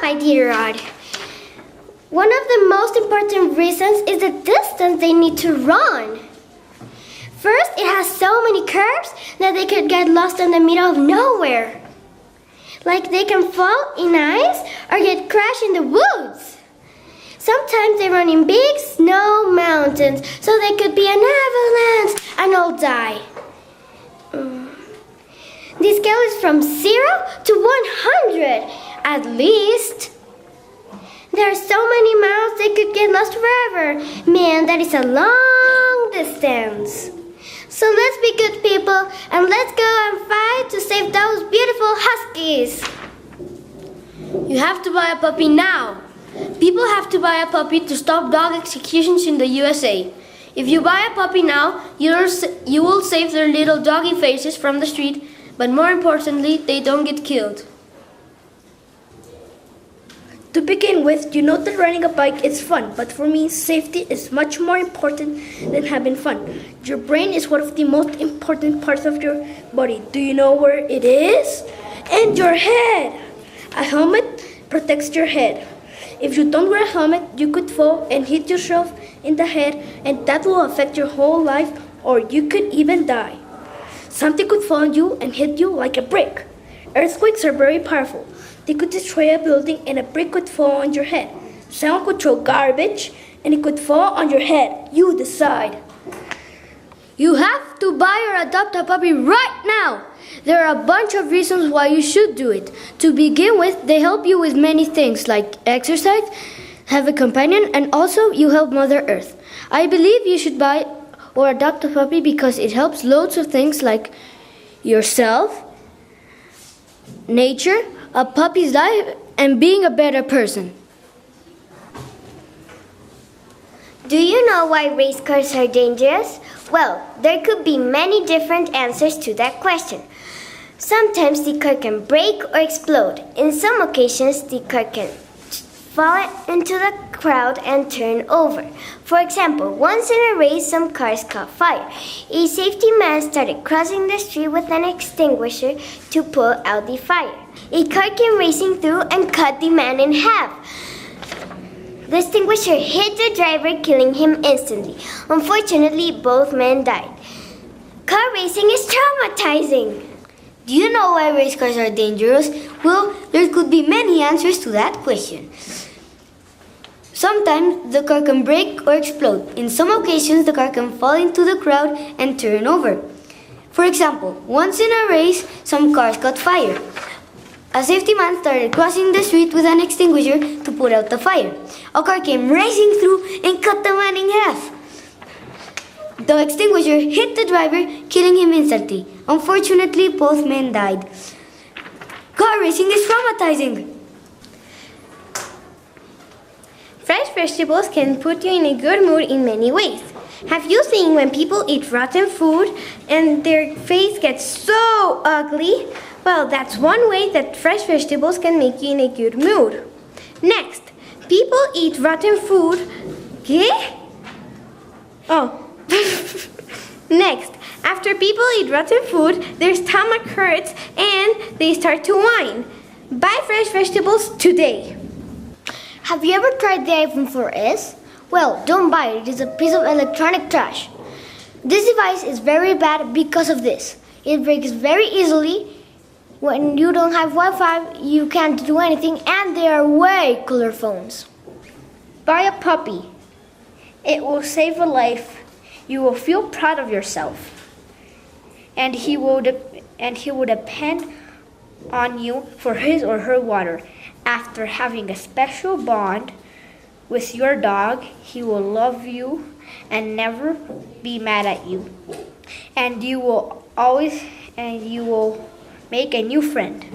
up, Iditarod. One of the most important reasons is the distance they need to run. First, it has so many curves that they could get lost in the middle of nowhere. Like they can fall in ice or get crashed in the woods. Sometimes they run in big snow mountains, so they could be an avalanche and all die. The scale is from 0 to 100, at least. There are so many miles they could get lost forever. Man, that is a long distance. So let's be good people and let's go and fight to save those beautiful huskies. You have to buy a puppy now. People have to buy a puppy to stop dog executions in the USA. If you buy a puppy now, you will save their little doggy faces from the street, but more importantly, they don't get killed. To begin with, you know that riding a bike is fun, but for me, safety is much more important than having fun. Your brain is one of the most important parts of your body. Do you know where it is? And your head! A helmet protects your head. If you don't wear a helmet, you could fall and hit yourself in the head, and that will affect your whole life, or you could even die. Something could fall on you and hit you like a brick. Earthquakes are very powerful. They could destroy a building and a brick could fall on your head. Someone could throw garbage and it could fall on your head. You decide. You have to buy or adopt a puppy right now. There are a bunch of reasons why you should do it. To begin with, they help you with many things like exercise, have a companion, and also you help Mother Earth. I believe you should buy or adopt a puppy because it helps loads of things like yourself, nature, a puppy's life, and being a better person. Do you know why race cars are dangerous? Well, there could be many different answers to that question. Sometimes the car can break or explode. In some occasions, the car can fall into the crowd and turn over. For example, once in a race, some cars caught fire. A safety man started crossing the street with an extinguisher to put out the fire. A car came racing through and cut the man in half. The extinguisher hit the driver, killing him instantly. Unfortunately, both men died. Car racing is traumatizing. Do you know why race cars are dangerous? Well, there could be many answers to that question. Sometimes the car can break or explode. In some occasions, the car can fall into the crowd and turn over. For example, once in a race, some cars caught fire. A safety man started crossing the street with an extinguisher to put out the fire. A car came racing through and cut the man in half. The extinguisher hit the driver, killing him instantly. Unfortunately, both men died. Car racing is traumatizing. Fresh vegetables can put you in a good mood in many ways. Have you seen when people eat rotten food and their face gets so ugly? Well, that's one way that fresh vegetables can make you in a good mood. Next, people eat rotten food. ¿Qué? Oh. Next, after people eat rotten food, their stomach hurts and they start to whine. Buy fresh vegetables today. Have you ever tried the iPhone 4S? Well, don't buy it. It is a piece of electronic trash. This device is very bad because of this. It breaks very easily. When you don't have Wi-Fi, you can't do anything, and they are way cooler phones. Buy a puppy. It will save a life. You will feel proud of yourself. And he will depend on you for his or her water. After having a special bond with your dog, he will love you and never be mad at you. And you will make a new friend.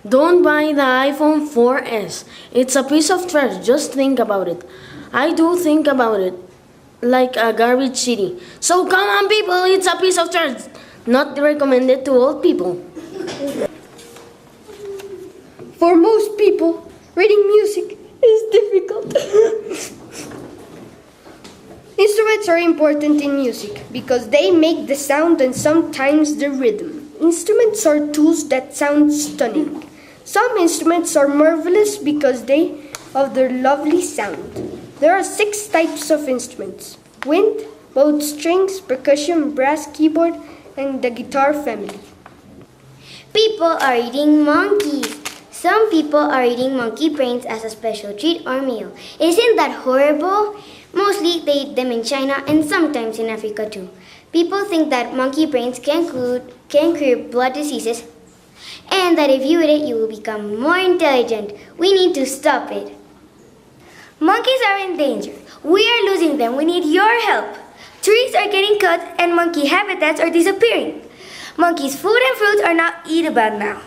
Don't buy the iPhone 4S. It's a piece of trash. Just think about it. I do think about it like a garbage city. So come on, people, it's a piece of trash. Not recommended to old people. For most people, reading music is difficult. Instruments are important in music because they make the sound and sometimes the rhythm. Instruments are tools that sound stunning. Some instruments are marvelous because of their lovely sound. There are 6 types of instruments: wind, bowed strings, percussion, brass, keyboard, and the guitar family. People are eating monkeys. Some people are eating monkey brains as a special treat or meal. Isn't that horrible? Mostly they eat them in China and sometimes in Africa too. People think that monkey brains can cure blood diseases and that if you eat it, you will become more intelligent. We need to stop it. Monkeys are in danger. We are losing them. We need your help. Trees are getting cut and monkey habitats are disappearing. Monkeys' food and fruits are not eatable now.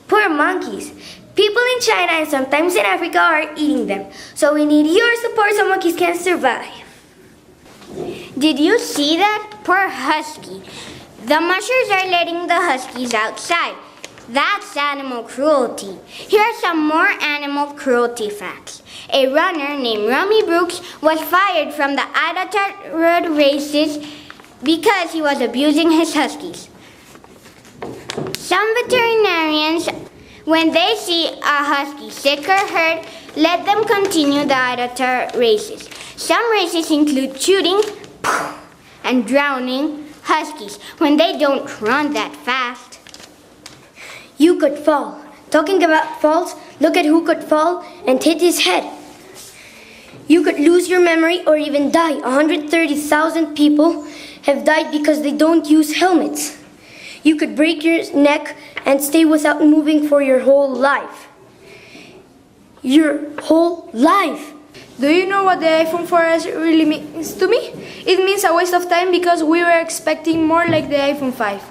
Poor monkeys. People in China and sometimes in Africa are eating them. So we need your support so monkeys can survive. Did you see that? Poor husky. The mushers are letting the huskies outside. That's animal cruelty. Here are some more animal cruelty facts. A runner named Rummy Brooks was fired from the Iditarod races because he was abusing his huskies. Some veterinarians, when they see a husky sick or hurt, let them continue the Iditar races. Some races include shooting and drowning huskies when they don't run that fast. You could fall. Talking about falls, look at who could fall and hit his head. You could lose your memory or even die. 130,000 people have died because they don't use helmets. You could break your neck and stay without moving for your whole life. Your whole life. Do you know what the iPhone 4S really means to me? It means a waste of time because we were expecting more like the iPhone 5.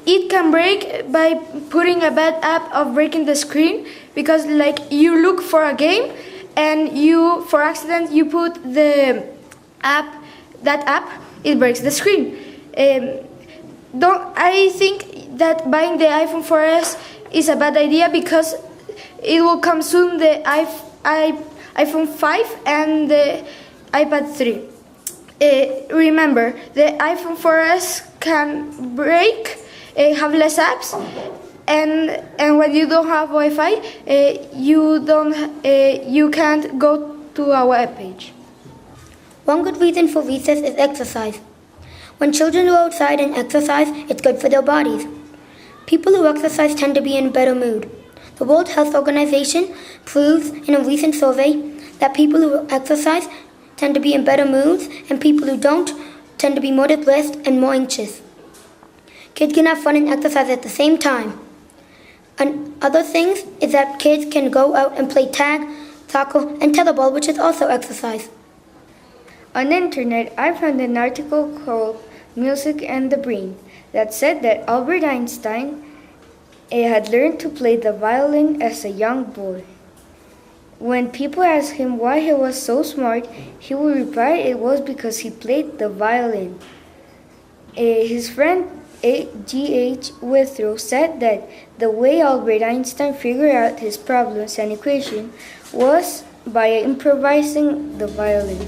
It can break by putting a bad app of breaking the screen because like you look for a game and you, for accident, you put the app, it breaks the screen. I think that buying the iPhone 4S is a bad idea because it will come soon the iPhone 5 and the iPad 3. Remember, the iPhone 4S can break, have less apps, and when you don't have Wi-Fi, you can't go to a web page. One good reason for recess is exercise. When children go outside and exercise, it's good for their bodies. People who exercise tend to be in a better mood. The World Health Organization proves in a recent survey that people who exercise tend to be in better moods and people who don't tend to be more depressed and more anxious. Kids can have fun and exercise at the same time. And other things is that kids can go out and play tag, soccer, and tetherball, which is also exercise. On the internet, I found an article called Music and the Brain that said that Albert Einstein had learned to play the violin as a young boy. When people asked him why he was so smart, he would reply it was because he played the violin. His friend G.H. Withrow said that the way Albert Einstein figured out his problems and equations was by improvising the violin.